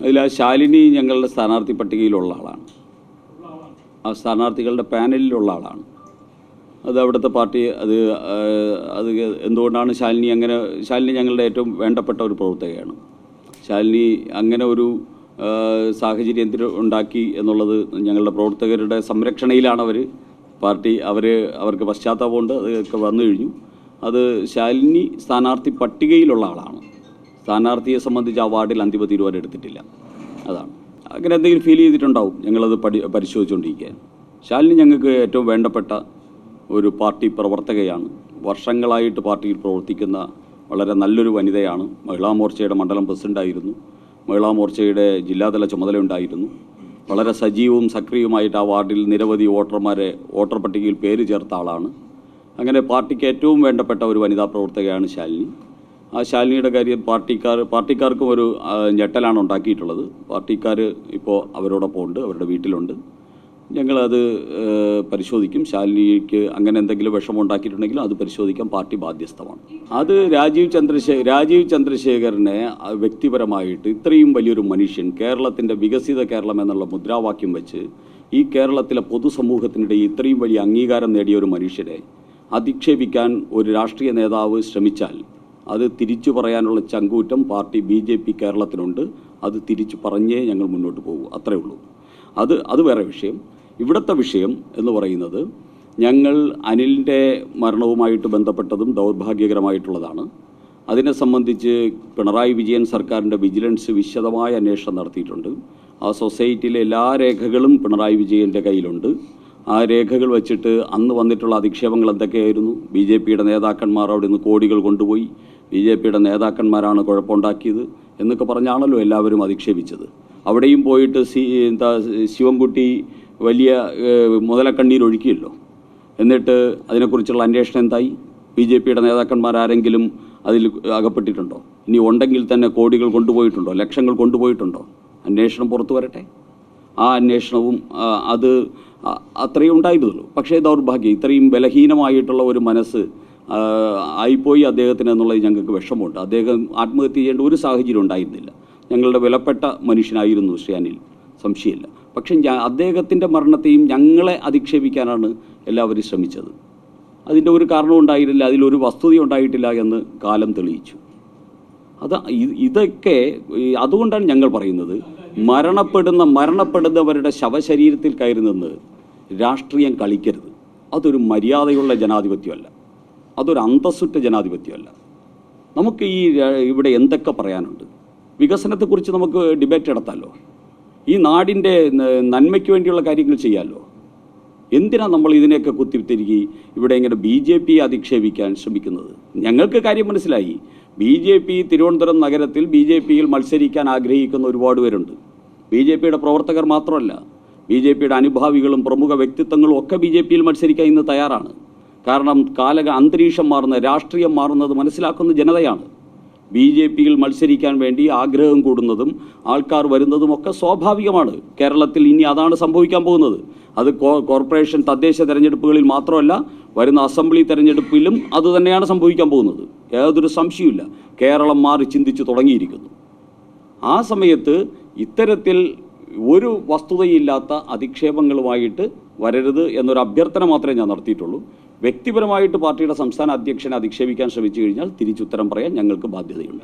അതിൽ ആ ശാലിനി ഞങ്ങളുടെ സ്ഥാനാർത്ഥി പട്ടികയിലുള്ള ആളാണ്, ആ സ്ഥാനാർത്ഥികളുടെ പാനലിലുള്ള ആളാണ്. അത് അവിടുത്തെ പാർട്ടി അത് എന്തുകൊണ്ടാണ് ശാലിനി ഞങ്ങളുടെ ഏറ്റവും വേണ്ടപ്പെട്ട ഒരു പ്രവർത്തകയാണ്. ശാലിനി അങ്ങനെ ഒരു സാഹചര്യം ഉണ്ടാക്കി എന്നുള്ളത് ഞങ്ങളുടെ പ്രവർത്തകരുടെ സംരക്ഷണയിലാണ് അവർക്ക് പശ്ചാത്താപമുണ്ട്, അതൊക്കെ വന്നു കഴിഞ്ഞു. അത് ശാലിനി സ്ഥാനാർത്ഥി പട്ടികയിലുള്ള ആളാണ്. സ്ഥാനാർത്ഥിയെ സംബന്ധിച്ച് ആ വാർഡിൽ അന്തിമ തീരുമാനം എടുത്തിട്ടില്ല. അതാണ്. അങ്ങനെ എന്തെങ്കിലും ഫീൽ ചെയ്തിട്ടുണ്ടാവും, ഞങ്ങളത് പരിശോധിച്ചുകൊണ്ടിരിക്കുകയാണ്. ശാലിനി ഞങ്ങൾക്ക് ഏറ്റവും വേണ്ടപ്പെട്ട ഒരു പാർട്ടി പ്രവർത്തകയാണ്. വർഷങ്ങളായിട്ട് പാർട്ടിയിൽ പ്രവർത്തിക്കുന്ന വളരെ നല്ലൊരു വനിതയാണ്. മഹിളാ മോർച്ചയുടെ മണ്ഡലം പ്രസിഡൻ്റായിരുന്നു, മഹിളാ മോർച്ചയുടെ ജില്ലാതല ചുമതലയുണ്ടായിരുന്നു. വളരെ സജീവവും സക്രിയവുമായിട്ട് ആ വാർഡിൽ നിരവധി വോട്ടർ പട്ടികയിൽ പേര് ചേർത്ത ആളാണ്. അങ്ങനെ പാർട്ടിക്ക് ഏറ്റവും വേണ്ടപ്പെട്ട ഒരു വനിതാ പ്രവർത്തകയാണ് ശാലിനി. ആ ശാലിനിയുടെ കാര്യം പാർട്ടിക്കാർക്കും ഒരു ഞെട്ടലാണ് ഉണ്ടാക്കിയിട്ടുള്ളത്. പാർട്ടിക്കാർ ഇപ്പോൾ അവരോടൊപ്പം ഉണ്ട്, അവരുടെ വീട്ടിലുണ്ട്. ഞങ്ങളത് പരിശോധിക്കും. ശാലിനിക്ക് അങ്ങനെ എന്തെങ്കിലും വിഷമം ഉണ്ടാക്കിയിട്ടുണ്ടെങ്കിലും അത് പരിശോധിക്കാൻ പാർട്ടി ബാധ്യസ്ഥമാണ്. അത് രാജീവ് ചന്ദ്രശേഖരനെ വ്യക്തിപരമായിട്ട് ഇത്രയും വലിയൊരു മനുഷ്യൻ, കേരളത്തിൻ്റെ വികസിത കേരളം എന്നുള്ള മുദ്രാവാക്യം വെച്ച് ഈ കേരളത്തിലെ പൊതുസമൂഹത്തിനിടയിൽ ഇത്രയും വലിയ അംഗീകാരം നേടിയ ഒരു മനുഷ്യരെ അധിക്ഷേപിക്കാൻ ഒരു രാഷ്ട്രീയ നേതാവ് ശ്രമിച്ചാൽ അത് തിരിച്ചു പറയാനുള്ള ചങ്കൂറ്റം പാർട്ടി BJP കേരളത്തിനുണ്ട്. അത് തിരിച്ചു പറഞ്ഞേ ഞങ്ങൾ മുന്നോട്ട് പോകും, അത്രയേ ഉള്ളൂ. അത് വേറെ വിഷയം. ഇവിടുത്തെ വിഷയം എന്ന് പറയുന്നത് ഞങ്ങൾ അനിലിൻ്റെ മരണവുമായിട്ട് ബന്ധപ്പെട്ടതും ദൗർഭാഗ്യകരമായിട്ടുള്ളതാണ്. അതിനെ സംബന്ധിച്ച് പിണറായി വിജയൻ സർക്കാരിൻ്റെ വിജിലൻസ് വിശദമായ അന്വേഷണം നടത്തിയിട്ടുണ്ട്. ആ സൊസൈറ്റിയിലെ എല്ലാ രേഖകളും പിണറായി വിജയൻ്റെ കയ്യിലുണ്ട്. ആ രേഖകൾ വച്ചിട്ട് അന്ന് വന്നിട്ടുള്ള അധിക്ഷേപങ്ങൾ എന്തൊക്കെയായിരുന്നു? BJPയുടെ നേതാക്കന്മാർ അവിടെ നിന്ന് കോടികൾ കൊണ്ടുപോയി, BJPയുടെ നേതാക്കന്മാരാണ് കുഴപ്പമുണ്ടാക്കിയത് എന്നൊക്കെ പറഞ്ഞാണല്ലോ എല്ലാവരും അധിക്ഷേപിച്ചത്. അവിടെയും പോയിട്ട് ശിവൻകുട്ടി വലിയ മുതലക്കണ്ണീരൊഴുക്കിയല്ലോ. എന്നിട്ട് അതിനെക്കുറിച്ചുള്ള അന്വേഷണം എന്തായി? BJPയുടെ നേതാക്കന്മാരാരെങ്കിലും അതിൽ അകപ്പെട്ടിട്ടുണ്ടോ? ഇനി ഉണ്ടെങ്കിൽ തന്നെ കോടികൾ കൊണ്ടുപോയിട്ടുണ്ടോ, ലക്ഷങ്ങൾ കൊണ്ടുപോയിട്ടുണ്ടോ? അന്വേഷണം പുറത്തു വരട്ടെ. ആ അന്വേഷണവും അത് അത്രയും ഉണ്ടായിരുന്നുള്ളൂ. പക്ഷേ ദൗർഭാഗ്യം, ഇത്രയും ബലഹീനമായിട്ടുള്ള ഒരു മനസ്സ് ആയിപ്പോയി അദ്ദേഹത്തിന് എന്നുള്ളത് ഞങ്ങൾക്ക് വിഷമമുണ്ട്. അദ്ദേഹം ആത്മഹത്യ ചെയ്യേണ്ട ഒരു സാഹചര്യം ഉണ്ടായിരുന്നില്ല. ഞങ്ങളുടെ വിലപ്പെട്ട മനുഷ്യനായിരുന്നു ശ്രീ അനിൽ, സംശയമില്ല. പക്ഷേ അദ്ദേഹത്തിൻ്റെ മരണത്തെയും ഞങ്ങളെ അധിക്ഷേപിക്കാനാണ് എല്ലാവരും ശ്രമിച്ചത്. അതിൻ്റെ ഒരു കാരണവും ഉണ്ടായിട്ടില്ല, അതിലൊരു വസ്തുത ഉണ്ടായിട്ടില്ല എന്ന് കാലം തെളിയിച്ചു. ഇതൊക്കെ അതുകൊണ്ടാണ് ഞങ്ങൾ പറയുന്നത്, മരണപ്പെടുന്നവരുടെ ശവശരീരത്തിൽ കയറി നിന്ന് രാഷ്ട്രീയം കളിക്കരുത്. അതൊരു മര്യാദയുള്ള ജനാധിപത്യമല്ല, അതൊരു അന്തസ്സുറ്റ ജനാധിപത്യമല്ല. നമുക്ക് ഇവിടെ എന്തൊക്കെ പറയാനുണ്ട്? വികസനത്തെക്കുറിച്ച് നമുക്ക് ഡിബേറ്റ് നടത്താമല്ലോ. ഈ നാടിൻ്റെ നന്മയ്ക്ക് വേണ്ടിയുള്ള കാര്യങ്ങൾ ചെയ്യാമല്ലോ. എന്തിനാണ് നമ്മൾ ഇതിനെയൊക്കെ കുത്തിത്തിരികി ഇവിടെ ഇങ്ങനെ BJPയെ അധിക്ഷേപിക്കാൻ ശ്രമിക്കുന്നത്? ഞങ്ങൾക്ക് കാര്യം മനസ്സിലായി. BJP തിരുവനന്തപുരം നഗരത്തിൽ BJPയിൽ മത്സരിക്കാൻ ആഗ്രഹിക്കുന്ന ഒരുപാട് പേരുണ്ട്. BJPയുടെ പ്രവർത്തകർ മാത്രമല്ല, BJPയുടെ അനുഭാവികളും പ്രമുഖ വ്യക്തിത്വങ്ങളും ഒക്കെ BJPയിൽ മത്സരിക്കാൻ ഇന്ന് തയ്യാറാണ്. കാരണം അന്തരീക്ഷം മാറുന്ന, രാഷ്ട്രീയം മാറുന്നത് മനസ്സിലാക്കുന്ന ജനതയാണ്. BJPയിൽ മത്സരിക്കാൻ വേണ്ടി ആഗ്രഹം കൂടുന്നതും ആൾക്കാർ വരുന്നതും ഒക്കെ സ്വാഭാവികമാണ്. കേരളത്തിൽ ഇനി അതാണ് സംഭവിക്കാൻ പോകുന്നത്. അത് കോർപ്പറേഷൻ തദ്ദേശ തെരഞ്ഞെടുപ്പുകളിൽ മാത്രമല്ല, വരുന്ന അസംബ്ലി തെരഞ്ഞെടുപ്പിലും അതുതന്നെയാണ് സംഭവിക്കാൻ പോകുന്നത്. യാതൊരു സംശയമില്ല. കേരളം മാറി ചിന്തിച്ച് തുടങ്ങിയിരിക്കുന്നു. ആ സമയത്ത് ഇത്തരത്തിൽ ഒരു വസ്തുതയില്ലാത്ത അധിക്ഷേപങ്ങളുമായിട്ട് വരരുത് എന്നൊരു അഭ്യർത്ഥന മാത്രമേ ഞാൻ നടത്തിയിട്ടുള്ളൂ. വ്യക്തിപരമായിട്ട് പാർട്ടിയുടെ സംസ്ഥാന അധ്യക്ഷനെ അധിക്ഷേപിക്കാൻ ശ്രമിച്ചു കഴിഞ്ഞാൽ തിരിച്ചുത്തരം പറയാൻ ഞങ്ങൾക്ക് ബാധ്യതയുണ്ട്.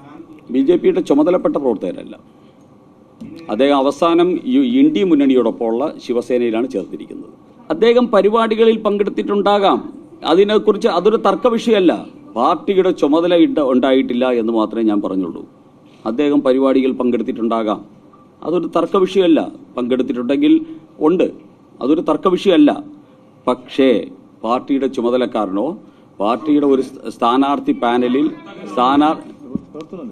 BJPയുടെ ചുമതലപ്പെട്ട പ്രവർത്തകരല്ല. അദ്ദേഹം അവസാനം ഇന്ത്യ മുന്നണിയോടൊപ്പമുള്ള ശിവസേനയിലാണ് ചേർത്തിരിക്കുന്നത്. അദ്ദേഹം പരിപാടികളിൽ പങ്കെടുത്തിട്ടുണ്ടാകാം, അതിനെക്കുറിച്ച് അതൊരു തർക്ക വിഷയമല്ല. പാർട്ടിയുടെ ചുമതല ഉണ്ടായിട്ടില്ല എന്ന് മാത്രമേ ഞാൻ പറഞ്ഞുള്ളൂ. അദ്ദേഹം പരിപാടിയിൽ പങ്കെടുത്തിട്ടുണ്ടാകാം, അതൊരു തർക്ക വിഷയമല്ല. പങ്കെടുത്തിട്ടുണ്ടെങ്കിൽ ഉണ്ട്, അതൊരു തർക്ക വിഷയമല്ല. പക്ഷേ പാർട്ടിയുടെ ചുമതലക്കാരനോ പാർട്ടിയുടെ ഒരു സ്ഥാനാർത്ഥി പാനലിൽ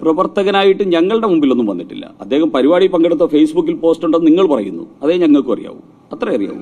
പ്രവർത്തകനായിട്ട് ഞങ്ങളുടെ മുമ്പിലൊന്നും വന്നിട്ടില്ല. അദ്ദേഹം പരിപാടി പങ്കെടുത്ത ഫേസ്ബുക്കിൽ പോസ്റ്റ് ഉണ്ടെന്ന് നിങ്ങൾ പറയുന്നു, അതേ ഞങ്ങൾക്കും അറിയാവൂ, അത്രേ അറിയാവൂ.